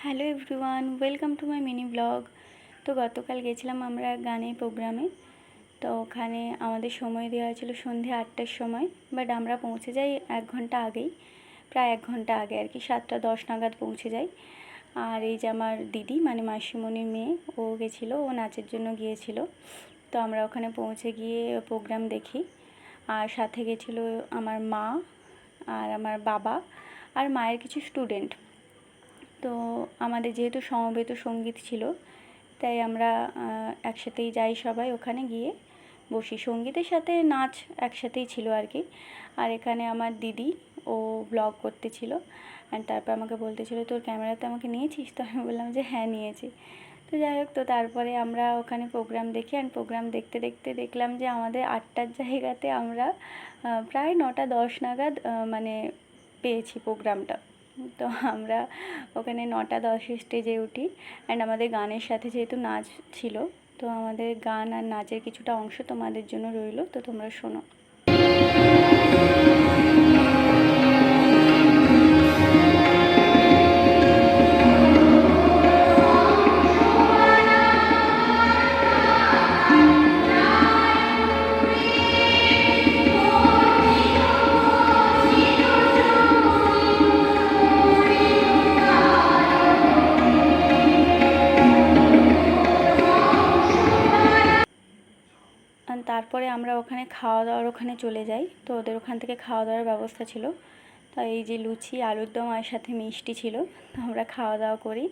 Hello everyone, welcome to my mini blog. তো গতকাল গেছিলাম আমরা গানের প্রোগ্রামে। তো ওখানে আমাদের সময় দেওয়া হয়েছিল সন্ধে 8টার সময়, বাট আমরা পৌঁছে যাই 1 ঘন্টা আগেই, প্রায় 1 ঘন্টা আগে আর কি, 7টা 10 নাগাদ পৌঁছে যাই। আর এই যে আমার দিদি মানে মাসিমণির মেয়ে, ও গেছিলো, ও নাচের জন্য গিয়েছিল। তো আমরা ওখানে পৌঁছে গিয়ে প্রোগ্রাম দেখি। আর সাথে গেছিলো আমার মা আর আমার বাবা আর মায়ের কিছু স্টুডেন্ট। তো আমাদের যেহেতু সমবেত সঙ্গীত ছিল, তাই আমরা একসাথেই যাই সবাই, ওখানে গিয়ে বসি। সঙ্গীতের সাথে নাচ একসাথেই ছিল আর কি। আর এখানে আমার দিদি, ও ব্লগ করতেছিল, অ্যান্ড তারপর আমাকে বলতেছিল, তোর ক্যামেরাতে আমাকে নিয়েছিস? তো আমি বললাম যে হ্যাঁ নিয়েছি। তো যাই হোক, তো তারপরে আমরা ওখানে প্রোগ্রাম দেখি, অ্যান্ড প্রোগ্রাম দেখতে দেখতে দেখলাম যে আমাদের 8টার জায়গাতে আমরা প্রায় 9টা 10 নাগাদ মানে পেয়েছি প্রোগ্রামটা। তো আমরা ওখানে 9টা 10 স্টেজে উঠি, অ্যান্ড আমাদের গানের সাথে যেহেতু নাচ ছিল, তো আমাদের গান আর নাচের কিছুটা অংশ তোমাদের জন্য রইলো, তো তোমরা শোনো। তারপরে আমরা ওখানে খাওয়া দাওয়ার ওখানে চলে যাই। তো ওদের ওখান থেকে খাওয়া দাওয়ার ব্যবস্থা ছিল। তো এই যে লুচি, আলুর দম আর সাথে মিষ্টি ছিল। তো আমরা খাওয়া দাওয়া করি,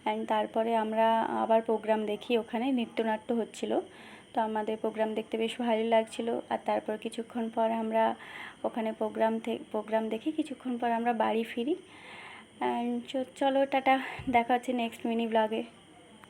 অ্যান্ড তারপরে আমরা আবার প্রোগ্রাম দেখি। ওখানে নৃত্যনাট্য হচ্ছিল, তো আমাদের প্রোগ্রাম দেখতে বেশ ভালোই লাগছিলো। আর তারপর কিছুক্ষণ পর আমরা ওখানে প্রোগ্রাম দেখে কিছুক্ষণ পর আমরা বাড়ি ফিরি। অ্যান্ড চলো টাটা, দেখা হচ্ছে নেক্সট মিনি ব্লগে।